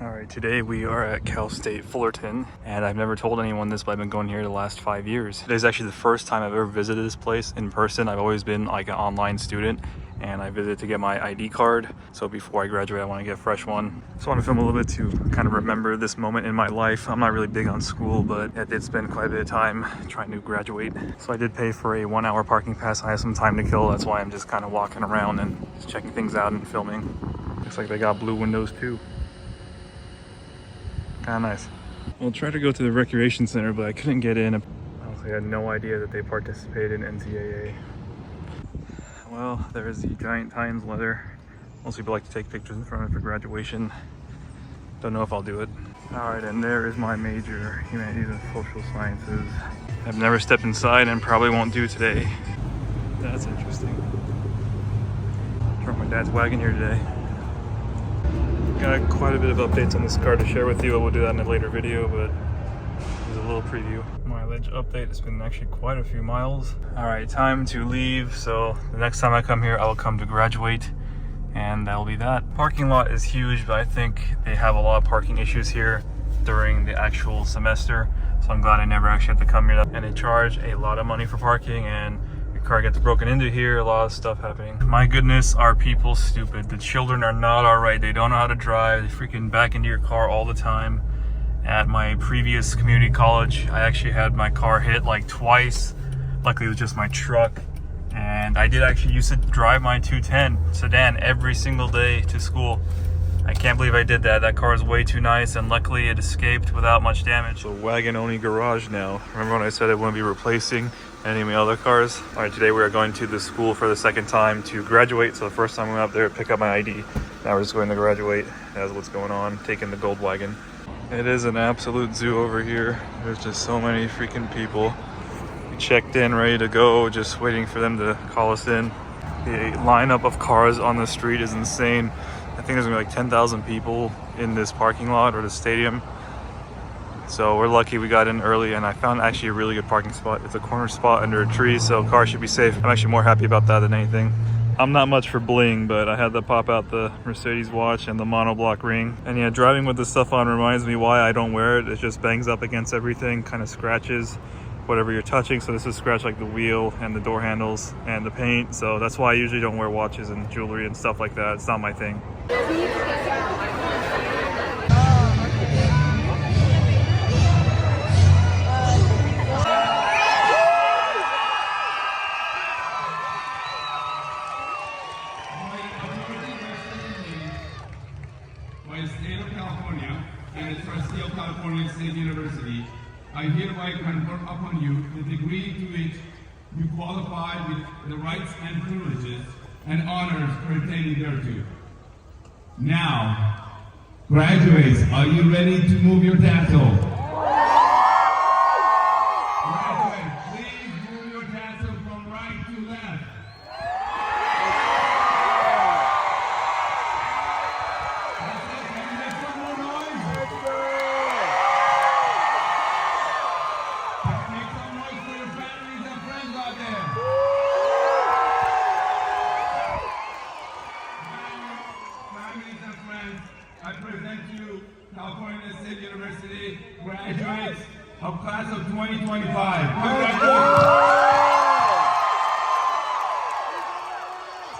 Alright, today we are at Cal State Fullerton, and I've never told anyone this, but I've been going here the last 5 years. Today's actually the first time I've ever visited this place in person. I've always been like an online student, and I visited to get my ID card. So before I graduate, I want to get a fresh one. So I want to film a little bit to kind of remember this moment in my life. I'm not really big on school, but I did spend quite a bit of time trying to graduate. So I did pay for a 1 hour parking pass. I have some time to kill. That's why I'm just kind of walking around and just checking things out and filming. Looks like they got blue windows too. Kind of nice. I'll try to go to the recreation center, but I couldn't get in. Honestly, I had no idea that they participated in NCAA. Well, there's the Giant Times letter. Most people like to take pictures in front of it for graduation. Don't know if I'll do it. All right, and there is my major, Humanities and Social Sciences. I've never stepped inside and probably won't do today. That's interesting. Brought my dad's wagon here today. Got quite a bit of updates on this car to share with you. We'll do that in a later video, but here's a little preview. Mileage update. It's been actually quite a few miles. All right, time to leave. So the next time I come here, I will come to graduate, and that'll be that. Parking lot is huge, but I think they have a lot of parking issues here during the actual semester. So I'm glad I never actually have to come here. And they charge a lot of money for parking, and car gets broken into here, a lot of stuff happening. My goodness, are people stupid? The children are not all right. They don't know how to drive. They freaking back into your car all the time. At my previous community college, I actually had my car hit like twice. Luckily it was just my truck, and I did actually used to drive my 210 sedan every single day to school. I can't believe I did that. That car is way too nice, and luckily it escaped without much damage. So Wagon only garage now. Remember when I said I wouldn't be replacing any of my other cars? All right, today we are going to the school for the second time to graduate. So the first time we went up there to pick up my ID. Now we're just going to graduate. That's what's going on, taking the gold wagon. It is an absolute zoo over here. There's just so many freaking people. We checked in, ready to go, just waiting for them to call us in. The lineup of cars on the street is insane. I think there's gonna be like 10,000 people in this parking lot or the stadium. So we're lucky we got in early, and I found actually a really good parking spot. It's a corner spot under a tree, so cars should be safe. I'm actually more happy about that than anything. I'm not much for bling, but I had to pop out the Mercedes watch and the monoblock ring. And yeah, driving with this stuff on reminds me why I don't wear it. It just bangs up against everything, kind of scratches whatever you're touching. So this is scratched like the wheel and the door handles and the paint. So that's why I usually don't wear watches and jewelry and stuff like that. It's not my thing. By the state of California and the trustee of California State University, I hereby confer upon you the degree to which you qualify with the rights and privileges and honors pertaining thereto. Now, graduates, are you ready to move your tassel? Graduates, please move your tassel from right to left. I present to you California State University graduates of class of 2025. Congratulations.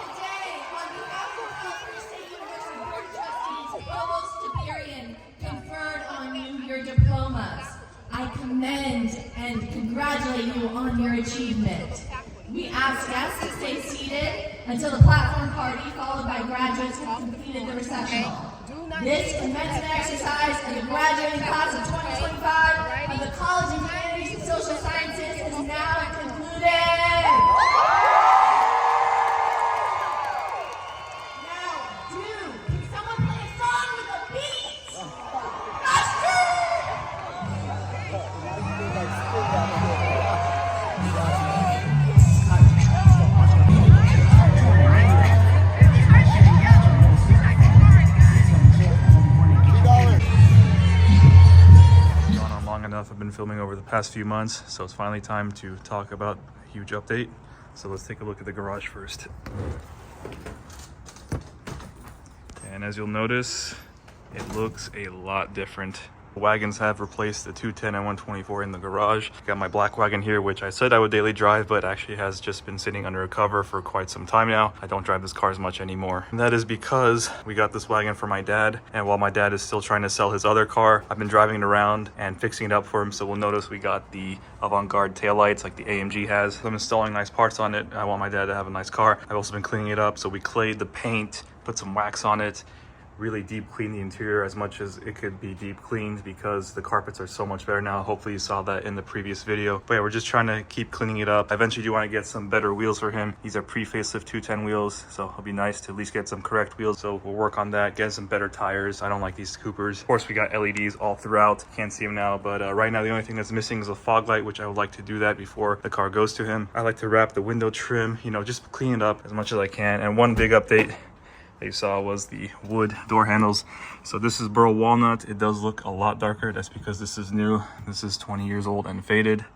Today, on behalf of California State University Board of Trustees, Provost Deberian conferred on you your diplomas. I commend and congratulate you on your achievement. We ask guests to stay seated until the platform party, followed by graduates who have completed the recessional. This commencement exercise of the graduating class of 2025 of the College of Humanities and Social Sciences is now concluded. Now, can someone play a song with a beat? I've been filming over the past few months, so it's finally time to talk about a huge update. So let's take a look at the garage first. And as you'll notice, it looks a lot different. Wagons have replaced the 210 and 124 in the garage. Got my black wagon here, which I said I would daily drive, but actually has just been sitting under a cover for quite some time now. I don't drive this car as much anymore. And that is because we got this wagon for my dad. And while my dad is still trying to sell his other car, I've been driving it around and fixing it up for him. So we'll notice we got the avant-garde taillights like the AMG has. So I'm installing nice parts on it. I want my dad to have a nice car. I've also been cleaning it up. So we clayed the paint, put some wax on it, really deep clean the interior as much as it could be deep cleaned because the carpets are so much better now. Hopefully you saw that in the previous video. But yeah, we're just trying to keep cleaning it up. I eventually do want to get some better wheels for him. These are pre-facelift 210 wheels, so it'll be nice to at least get some correct wheels. So we'll work on that, get some better tires. I don't like these Coopers. Of course, we got LEDs all throughout. Can't see them now, but right now the only thing that's missing is a fog light, which I would like to do that before the car goes to him. I like to wrap the window trim, you know, just clean it up as much as I can. And one big update you saw was the wood door handles. So this is burl walnut. It does look a lot darker. That's because this is new. This is 20 years old and faded,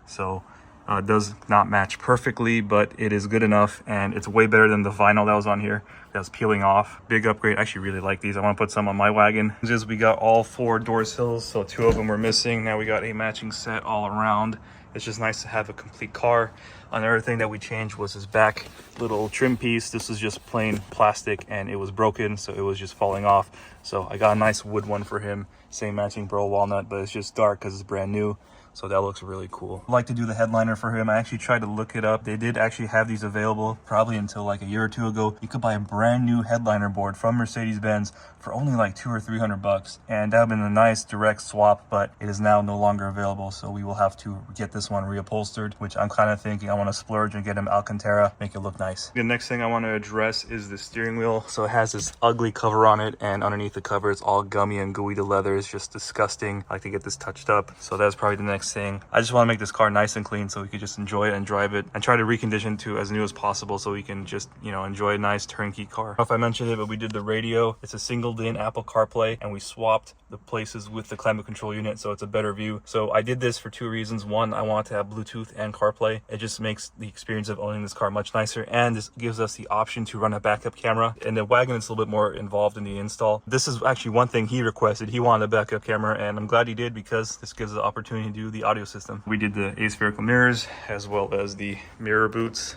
so it does not match perfectly, but it is good enough, and it's way better than the vinyl that was on here that was peeling off. Big upgrade. I actually really like these. I want to put some on my wagon. Just we got all 4 door sills, so 2 of them were missing. Now we got a matching set all around. It's just nice to have a complete car. Another thing that we changed was this back little trim piece. This is just plain plastic and it was broken, so it was just falling off. So I got a nice wood one for him. Same matching burl walnut, but it's just dark because it's brand new. So that looks really cool. I'd like to do the headliner for him. I actually tried to look it up. They did actually have these available probably until like a year or 2 ago. You could buy a brand new headliner board from Mercedes-Benz for only like $200 or $300. And that would have been a nice direct swap, but it is now no longer available. So we will have to get this one reupholstered, which I'm kind of thinking I want to splurge and get him Alcantara, make it look nice. The next thing I want to address is the steering wheel. So it has this ugly cover on it, and underneath the cover it's all gummy and gooey. The leather is just disgusting. I like to get this touched up. So that's probably the next thing. I just want to make this car nice and clean so we could just enjoy it and drive it, and try to recondition to as new as possible so we can just, you know, enjoy a nice turnkey car. I don't know if I mentioned it, but we did the radio. It's a single in Apple CarPlay, and we swapped the places with the climate control unit, so it's a better view. So I did this for 2 reasons. One, I want to have Bluetooth and CarPlay. It just makes the experience of owning this car much nicer, and this gives us the option to run a backup camera. In the wagon, it's a little bit more involved in the install. This is actually one thing he requested. He wanted a backup camera, and I'm glad he did, because this gives us the opportunity to do the audio system. We did the aspherical mirrors as well as the mirror boots.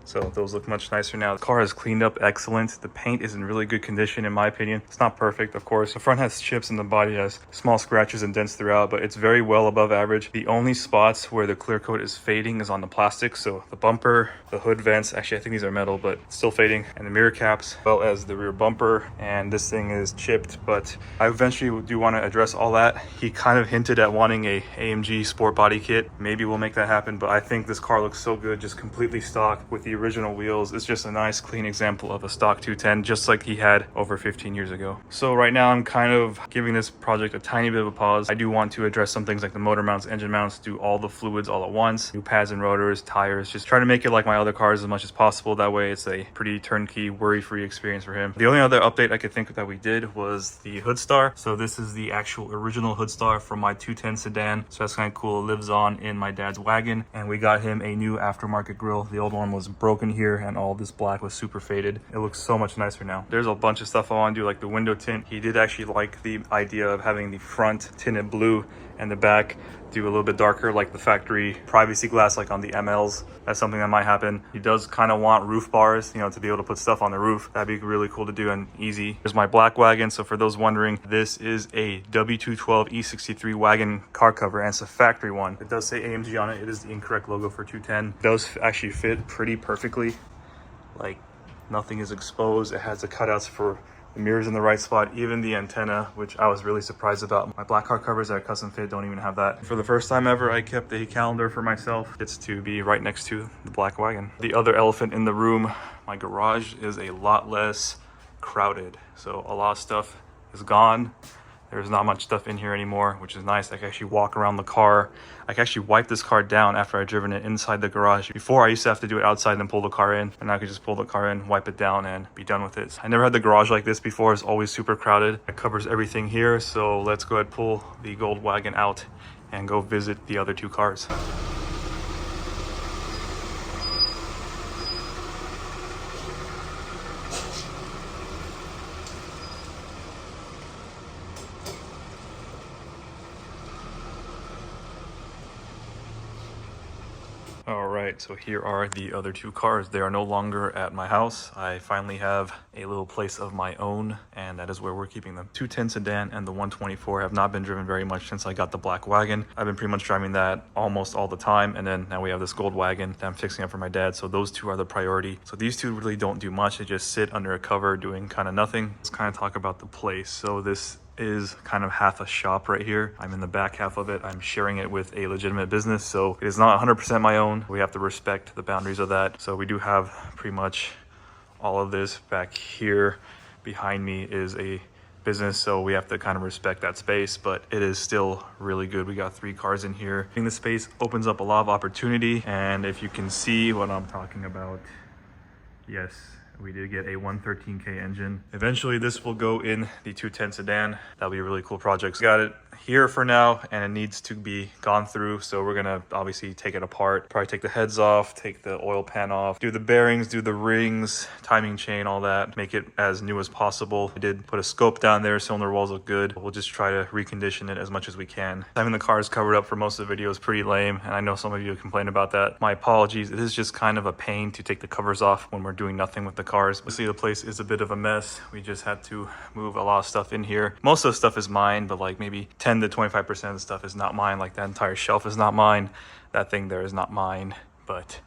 So those look much nicer now. The car is cleaned up excellent. The paint is in really good condition in my opinion. It's not perfect, of course. The front has chips and the body has small scratches and dents throughout, but it's very well above average. The only spots where the clear coat is fading is on the plastic. So the bumper, the hood vents, actually I think these are metal, but it's still fading, and the mirror caps, as well as the rear bumper. And this thing is chipped, but I eventually do want to address all that. He kind of hinted at wanting a AMG sport body kit. Maybe we'll make that happen, but I think this car looks so good, just completely stock with the original wheels. It's just a nice clean example of a stock 210, just like he had over 15 years ago. So right now I'm kind of giving this project a tiny bit of a pause. I do want to address some things like the motor mounts, engine mounts, do all the fluids all at once, new pads and rotors, tires, just try to make it like my other cars as much as possible. That way it's a pretty turnkey, worry-free experience for him. The only other update I could think that we did was the hood star. So this is the actual original hood star from my 210 sedan. So that's kind of cool. It lives on in my dad's wagon, and we got him a new aftermarket grille. The old one was broken here, and all this black was super faded. It looks so much nicer now. There's a bunch of stuff I want to do, like the window tint. He did actually like the idea of having the front tinted blue and the back do a little bit darker, like the factory privacy glass, like on the MLs. That's something that might happen. He does kind of want roof bars, you know, to be able to put stuff on the roof. That'd be really cool to do and easy. There's my black wagon. So for those wondering, this is a W212 E63 wagon car cover, and it's a factory one. It does say AMG on it. It is the incorrect logo for 210. It does actually fit pretty perfectly. Like nothing is exposed. It has the cutouts for the mirrors in the right spot, even the antenna, which I was really surprised about. My black car covers that are custom fit don't even have that. For the first time ever, I kept a calendar for myself. It's to be right next to the black wagon. The other elephant in the room, my garage is a lot less crowded. So a lot of stuff is gone. There's not much stuff in here anymore, which is nice. I can actually walk around the car. I can actually wipe this car down after I've driven it inside the garage. Before, I used to have to do it outside and then pull the car in, and now I can just pull the car in, wipe it down, and be done with it. I never had the garage like this before. It's always super crowded. It covers everything here, so let's go ahead and pull the gold wagon out and go visit the other 2 cars. All right, so here are the other two cars. They are no longer at my house. I finally have a little place of my own, and that is where we're keeping them. 210 sedan and the 124 have not been driven very much since I got the black wagon. I've been pretty much driving that almost all the time, and then now we have this gold wagon that I'm fixing up for my dad, so those two are the priority. So these two really don't do much. They just sit under a cover doing kind of nothing. Let's kind of talk about the place. So this is kind of half a shop right here. I'm in the back half of it. I'm sharing it with a legitimate business, so it is not 100% my own. We have to respect the boundaries of that. So we do have pretty much all of this. Back here behind me is a business, so we have to kind of respect that space, but it is still really good. We got 3 cars in here. I think the space opens up a lot of opportunity, and if you can see what I'm talking about, yes, we did get a 113K engine. Eventually this will go in the 210 sedan. That'll be a really cool project. So got it here for now, and it needs to be gone through, so we're gonna obviously take it apart, probably take the heads off, take the oil pan off, do the bearings, do the rings, timing chain, all that, make it as new as possible. I did put a scope down there, cylinder walls look good. We'll just try to recondition it as much as we can. Having the cars covered up for most of the video is pretty lame, and I know some of you complain about that. My apologies. It is just kind of a pain to take the covers off when we're doing nothing with the cars. Obviously the place is a bit of a mess. We just had to move a lot of stuff in here. Most of the stuff is mine, but like maybe 10 to 25% of the stuff is not mine. Like that entire shelf is not mine. That thing there is not mine, but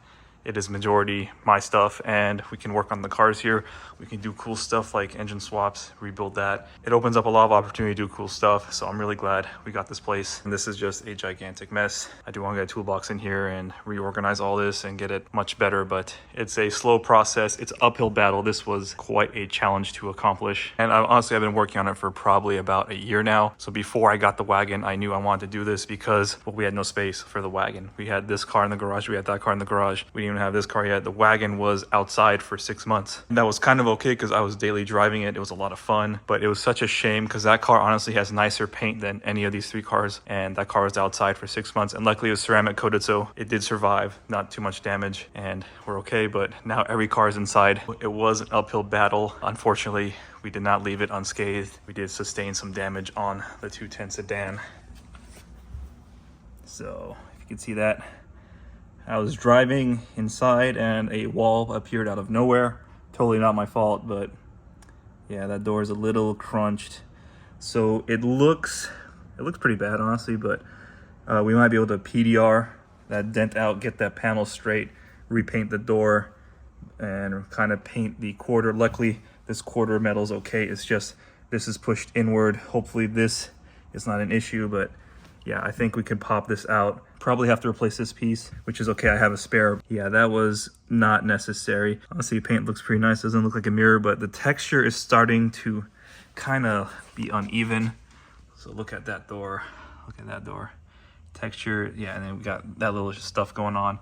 it is majority my stuff, and we can work on the cars here. We can do cool stuff like engine swaps, rebuild that. It opens up a lot of opportunity to do cool stuff, so I'm really glad we got this place. And this is just a gigantic mess. I do want to get a toolbox in here and reorganize all this and get it much better, but it's a slow process. It's an uphill battle. This was quite a challenge to accomplish. And honestly, I've been working on it for probably about a year now. So before I got the wagon, I knew I wanted to do this because, well, we had no space for the wagon. We had this car in the garage, we had that car in the garage. We didn't even have this car yet. The wagon was outside for 6 months. And that was kind of okay because I was daily driving it. It was a lot of fun, but it was such a shame because that car honestly has nicer paint than any of these 3 cars, and that car was outside for 6 months, and luckily it was ceramic coated, so it did survive, not too much damage, and we're okay. But now every car is inside. It was an uphill battle. Unfortunately, we did not leave it unscathed. We did sustain some damage on the 210 sedan. So if you can see that, I was driving inside and a wall appeared out of nowhere. Totally not my fault, but yeah, that door is a little crunched. So it looks pretty bad, honestly, but we might be able to PDR that dent out, get that panel straight, repaint the door, and kind of paint the quarter. Luckily, this quarter metal is okay. It's just this is pushed inward. Hopefully this is not an issue, but yeah, I think we could pop this out. Probably have to replace this piece, which is okay. I have a spare. Yeah, that was not necessary. Honestly, paint looks pretty nice. Doesn't look like a mirror, but the texture is starting to kind of be uneven. So look at that door. Look at that door. Texture, yeah, and then we got that little stuff going on.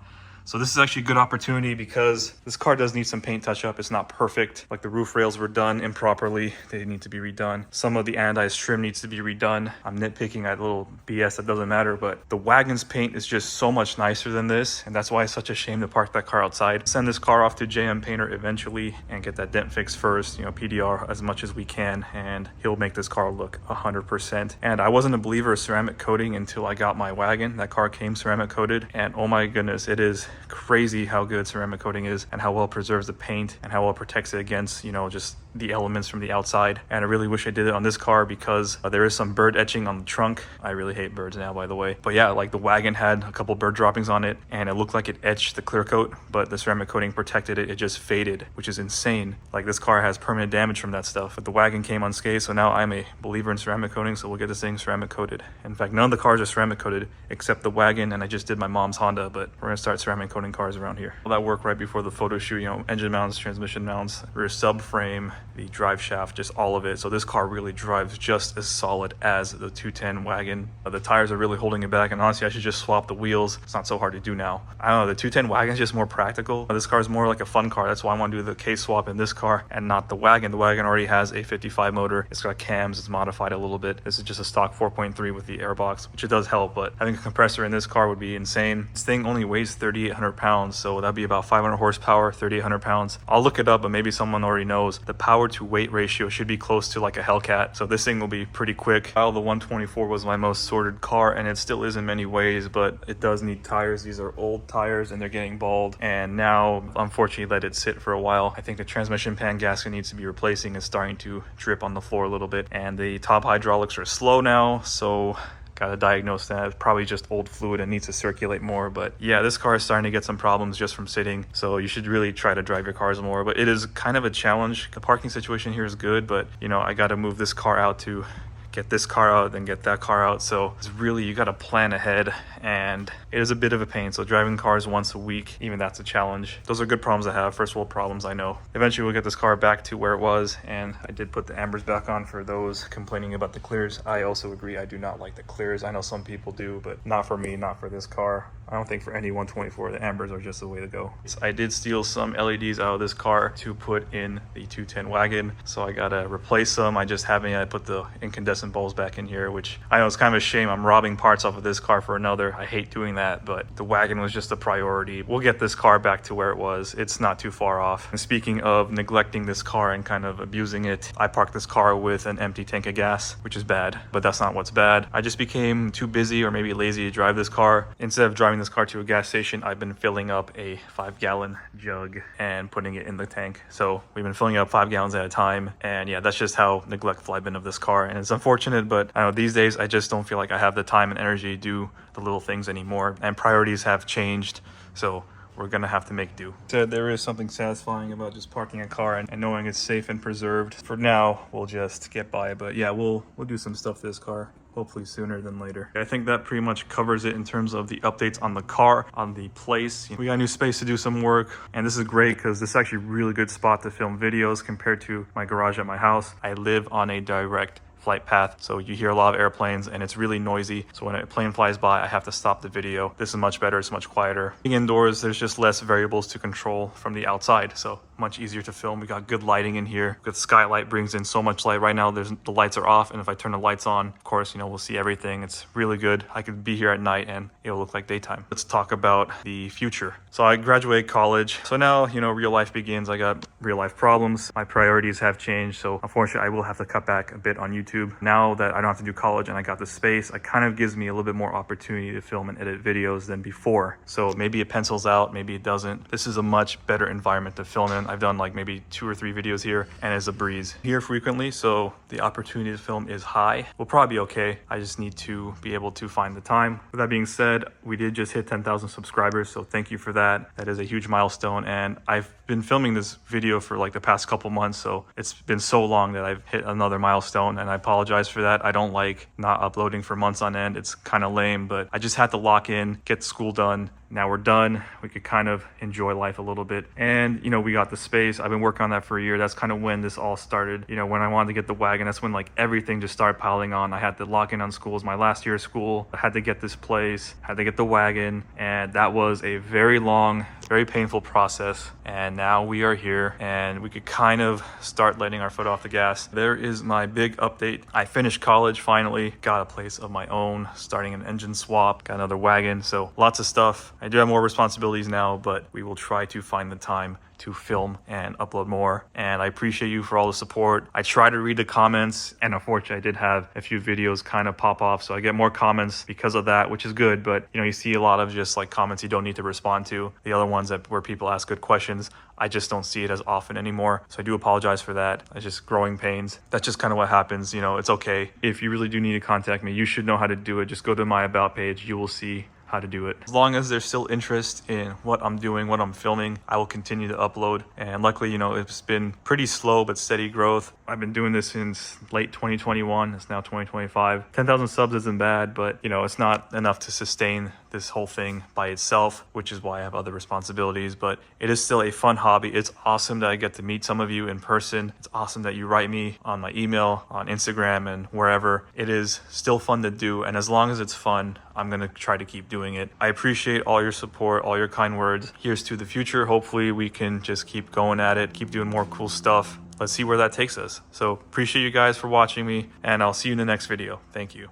So this is actually a good opportunity because this car does need some paint touch up. It's not perfect. Like the roof rails were done improperly. They need to be redone. Some of the anodized trim needs to be redone. I'm nitpicking at little BS that doesn't matter, but the wagon's paint is just so much nicer than this. And that's why it's such a shame to park that car outside. Send this car off to JM Painter eventually and get that dent fixed first, you know, PDR as much as we can, and he'll make this car look 100%. And I wasn't a believer of ceramic coating until I got my wagon. That car came ceramic coated, and oh my goodness, it is crazy how good ceramic coating is and how well it preserves the paint and how well it protects it against, you know, just the elements from the outside. And I really wish I did it on this car because there is some bird etching on the trunk. I really hate birds now, by the way. But yeah, like the wagon had a couple bird droppings on it and it looked like it etched the clear coat, but the ceramic coating protected it. It just faded, which is insane. Like this car has permanent damage from that stuff. But the wagon came unscathed, so now I'm a believer in ceramic coating, so we'll get this thing ceramic coated. In fact, none of the cars are ceramic coated except the wagon, and I just did my mom's Honda, but we're gonna start ceramic coating cars around here. All that work right before the photo shoot, you know, engine mounts, transmission mounts, rear subframe, the drive shaft, just all of it. So this car really drives just as solid as the 210 wagon. The tires are really holding it back, and honestly, I should just swap the wheels. It's not so hard to do now. I don't know, the 210 wagon is just more practical. This car is more like a fun car. That's why I want to do the case swap in this car and not the wagon. The wagon already has a 55 motor. It's got cams. It's modified a little bit. This is just a stock 4.3 with the airbox, which it does help, but having a compressor in this car would be insane. This thing only weighs 3,800 pounds, so that'd be about 500 horsepower, 3,800 pounds. I'll look it up, but maybe someone already knows. The power power to weight ratio should be close to like a Hellcat. So this thing will be pretty quick. While the 124 was my most sorted car, and it still is in many ways, but it does need tires. These are old tires and they're getting bald. And now, unfortunately, let it sit for a while. I think the transmission pan gasket needs to be replacing. It's starting to drip on the floor a little bit. And the top hydraulics are slow now, so gotta diagnose that. It's probably just old fluid and needs to circulate more. But yeah, this car is starting to get some problems just from sitting, so you should really try to drive your cars more. But it is kind of a challenge. The parking situation here is good, but you know, I gotta move this car out to get this car out, then get that car out. So it's really, you got to plan ahead, and it is a bit of a pain. So driving cars once a week, even that's a challenge. Those are good problems to have, first world problems, I know. Eventually we'll get this car back to where it was, and I did put the ambers back on for those complaining about the clears. I also agree, I do not like the clears. I know some people do, but not for me, not for this car. I don't think for any 124, the ambers are just the way to go. So I did steal some LEDs out of this car to put in the 210 Wagon. So I gotta replace them. I just haven't yet. I put the incandescent bulbs back in here, which I know it's kind of a shame. I'm robbing parts off of this car for another. I hate doing that, but the Wagon was just a priority. We'll get this car back to where it was. It's not too far off. And speaking of neglecting this car and kind of abusing it, I parked this car with an empty tank of gas, which is bad, but that's not what's bad. I just became too busy or maybe lazy to drive this car. Instead of driving this car to a gas station, I've been filling up a 5-gallon jug and putting it in the tank. So we've been filling up 5 gallons at a time, and yeah, that's just how neglectful I've been of this car. And it's unfortunate, but I know these days I just don't feel like I have the time and energy to do the little things anymore, and priorities have changed, so we're gonna have to make do. So there is something satisfying about just parking a car and knowing it's safe and preserved. For now, we'll just get by, but yeah, we'll do some stuff to this car, hopefully sooner than later. I think that pretty much covers it in terms of the updates on the car, on the place. We got a new space to do some work, and this is great because this is actually a really good spot to film videos compared to my garage at my house. I live on a direct flight path, so you hear a lot of airplanes and it's really noisy. So when a plane flies by, I have to stop the video. This is much better, it's much quieter. Being indoors, there's just less variables to control from the outside, so much easier to film. We got good lighting in here. Good skylight brings in so much light. Right now the lights are off, and if I turn the lights on, of course, you know, we'll see everything. It's really good. I could be here at night and it'll look like daytime. Let's talk about the future. So I graduated college, so now, you know, real life begins. I got real life problems. My priorities have changed, so unfortunately I will have to cut back a bit on YouTube. Now that I don't have to do college and I got the space, it kind of gives me a little bit more opportunity to film and edit videos than before. So maybe it pencils out, maybe it doesn't. This is a much better environment to film in. I've done like maybe 2 or 3 videos here, and it's a breeze. Here frequently, so the opportunity to film is high. We'll probably be okay. I just need to be able to find the time. With that being said, we did just hit 10,000 subscribers, so thank you for that. That is a huge milestone, and I've been filming this video for like the past couple months, so it's been so long that I've hit another milestone, and I apologize for that. I don't like not uploading for months on end. It's kind of lame, but I just had to lock in, get school done. Now we're done. We could kind of enjoy life a little bit. And, you know, we got the space. I've been working on that for a year. That's kind of when this all started. You know, when I wanted to get the Wagon, that's when like everything just started piling on. I had to lock in on school. It was my last year of school. I had to get this place, had to get the Wagon. And that was a very long, very painful process. And now we are here, and we could kind of start letting our foot off the gas. There is my big update. I finished college finally, got a place of my own, starting an engine swap, got another Wagon. So lots of stuff. I do have more responsibilities now, but we will try to find the time to film and upload more. And I appreciate you for all the support. I try to read the comments, and unfortunately I did have a few videos kind of pop off, so I get more comments because of that, which is good. But you know, you see a lot of just like comments you don't need to respond to. The other ones that where people ask good questions, I just don't see it as often anymore. So I do apologize for that. It's just growing pains. That's just kind of what happens. You know, it's okay. If you really do need to contact me, you should know how to do it. Just go to my about page. You will see how to do it. As long as there's still interest in what I'm doing, what I'm filming, I will continue to upload. And luckily, you know, it's been pretty slow but steady growth. I've been doing this since late 2021. It's now 2025. 10,000 subs isn't bad, but you know, it's not enough to sustain this whole thing by itself, which is why I have other responsibilities. But it is still a fun hobby. It's awesome that I get to meet some of you in person. It's awesome that you write me on my email, on Instagram, and wherever. It is still fun to do, and as long as it's fun, I'm gonna try to keep doing it. I appreciate all your support, all your kind words. Here's to the future. Hopefully we can just keep going at it, keep doing more cool stuff. Let's see where that takes us. So appreciate you guys for watching me, and I'll see you in the next video. Thank you.